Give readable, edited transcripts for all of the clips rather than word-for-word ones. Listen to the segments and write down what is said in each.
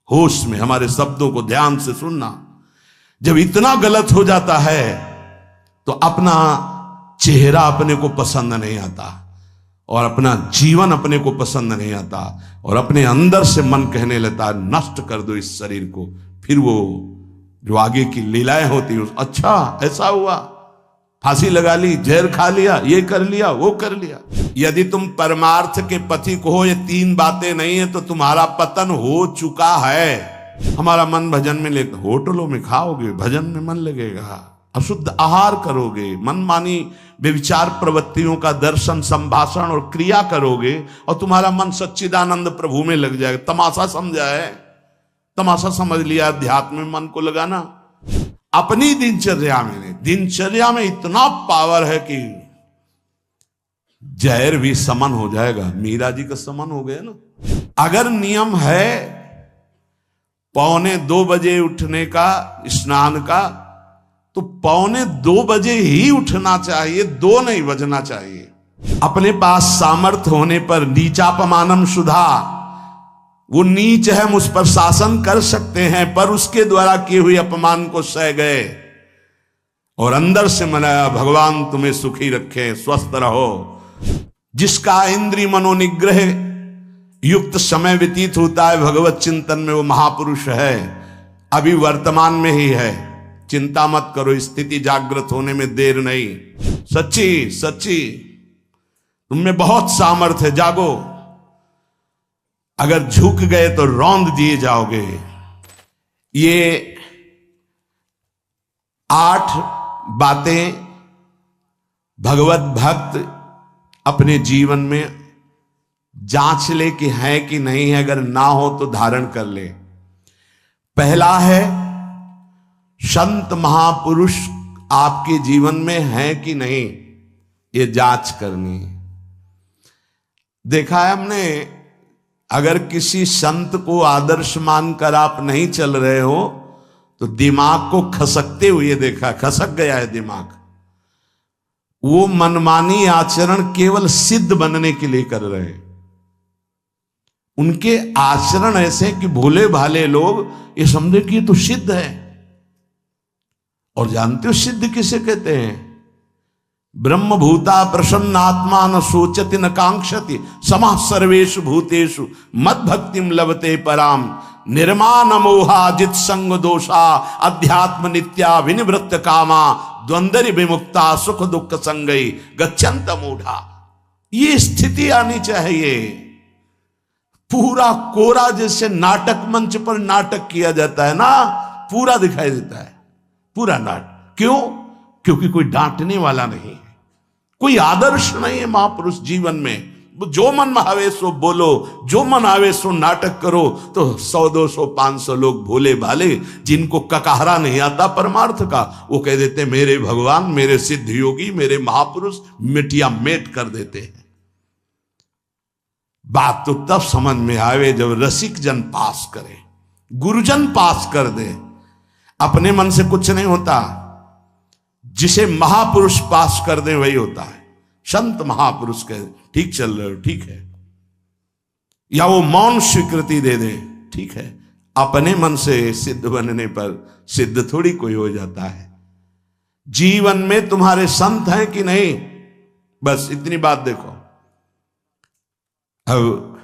होश में हमारे शब्दों को ध्यान से सुनना। जब इतना गलत हो जाता है तो अपना चेहरा अपने को पसंद नहीं आता और अपना जीवन अपने को पसंद नहीं आता और अपने अंदर से मन कहने लगता है नष्ट कर दो इस शरीर को। फिर वो जो आगे की लीलाएं होती है, अच्छा ऐसा हुआ, फांसी लगा ली, जहर खा लिया, ये कर लिया, वो कर लिया। यदि तुम परमार्थ के पथिक हो, ये तीन बातें नहीं है तो तुम्हारा पतन हो चुका है। हमारा मन भजन में ले, होटलों में खाओगे, भजन में मन लगेगा, अशुद्ध आहार करोगे, मनमानी व्यभिचार प्रवृत्तियों का दर्शन, संभाषण और क्रिया करोगे और तुम्हारा मन सच्चिदानंद प्रभु में लग जाएगा। तमाशा समझा है, तमाशा समझ लिया अध्यात्म में मन को लगाना। अपनी दिनचर्या में इतना पावर है कि जहर भी समन हो जाएगा। मीरा जी का समन हो गया ना। अगर नियम है 1:45 बजे उठने का, स्नान का, तो 1:45 बजे ही उठना चाहिए, 2 नहीं बजना चाहिए। अपने पास सामर्थ्य होने पर नीचापमानम सुधा, वो नीच है, मुझ पर शासन कर सकते हैं, पर उसके द्वारा किए हुए अपमान को सह गए और अंदर से मनाया भगवान तुम्हें सुखी रखे, स्वस्थ रहो। जिसका इंद्रिय मनोनिग्रह युक्त समय व्यतीत होता है भगवत चिंतन में, वो महापुरुष है। अभी वर्तमान में ही है, चिंता मत करो, स्थिति जागृत होने में देर नहीं। सच्ची सच्ची तुम में बहुत सामर्थ्य है, जागो। अगर झुक गए तो रौंद दिए जाओगे। ये 8 बातें भगवत भक्त अपने जीवन में जांच ले कि है कि नहीं है, अगर ना हो तो धारण कर ले। पहला है, संत महापुरुष आपके जीवन में है कि नहीं, ये जांच करनी है। देखा है हमने, अगर किसी संत को आदर्श मानकर आप नहीं चल रहे हो तो दिमाग को खसकते हुए देखा, खसक गया है दिमाग। वो मनमानी आचरण केवल सिद्ध बनने के लिए कर रहे हैं। उनके आचरण ऐसे कि भोले भाले लोग ये समझे कि ये तो सिद्ध है। और जानते हो सिद्ध किसे कहते हैं? ब्रह्म भूता प्रसन्नात्मा न सोचति न कांक्षति समः सर्वेषु भूतेषु मद भक्तिम लभते पराम निर्माण मोहाजित संग दोषा अध्यात्म नित्या विनिवृत्त कामा द्वंद्व विमुक्ता सुख दुख संगई गच्छन्त मूढ़ा। ये स्थिति आनी चाहिए। पूरा कोरा जैसे नाटक मंच पर नाटक किया जाता है ना, पूरा दिखाई देता है, पूरा नाटक। क्यों? क्योंकि कोई डांटने वाला नहीं है, कोई आदर्श नहीं है महापुरुष जीवन में। जो मन में आवे सो बोलो, जो मन आवे सो नाटक करो, तो 100 200 500 लोग भोले भाले जिनको ककहरा नहीं आता परमार्थ का, वो कह देते मेरे भगवान, मेरे सिद्ध योगी, मेरे महापुरुष, मिटिया मेट कर देते हैं। बात तो तब समझ में आवे जब रसिक जन पास करे, गुरुजन पास कर दे। अपने मन से कुछ नहीं होता, जिसे महापुरुष पास कर दे वही होता है। संत महापुरुष कहे ठीक चल रहे हो, ठीक है, या वो मौन स्वीकृति दे दे, ठीक है। अपने मन से सिद्ध बनने पर सिद्ध थोड़ी कोई हो जाता है। जीवन में तुम्हारे संत हैं कि नहीं, बस इतनी बात देखो। अब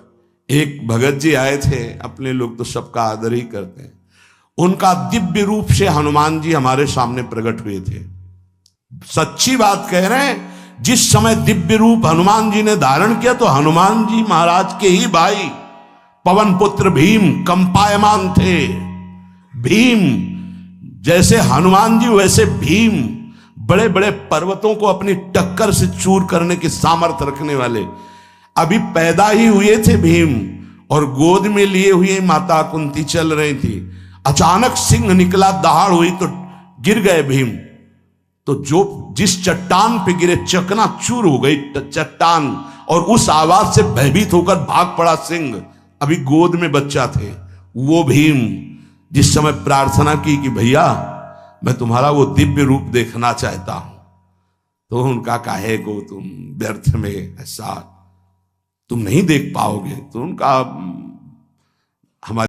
एक भगत जी आए थे, अपने लोग तो सबका आदर ही करते हैं। उनका दिव्य रूप से हनुमान जी हमारे सामने प्रकट हुए थे। सच्ची बात कह रहे हैं, जिस समय दिव्य रूप हनुमान जी ने धारण किया तो हनुमान जी महाराज के ही भाई पवन पुत्र भीम कंपायमान थे। भीम जैसे हनुमान जी वैसे भीम, बड़े बड़े पर्वतों को अपनी टक्कर से चूर करने की सामर्थ्य रखने वाले। अभी पैदा ही हुए थे भीम और गोद में लिए हुए माता कुंती चल रही थी। अचानक सिंह निकला, दहाड़ हुई तो गिर गए भीम। तो जो जिस चट्टान पे गिरे चकना चूर हो गई चट्टान, और उस आवाज से भयभीत होकर भाग पड़ा सिंह। अभी गोद में बच्चा थे। वो भीम जिस समय प्रार्थना की कि भैया मैं तुम्हारा वो दिव्य रूप देखना चाहता हूं, तो उनका काहे को तुम व्यर्थ में ऐसा तुम नहीं देख पाओगे। तो उनका हमारे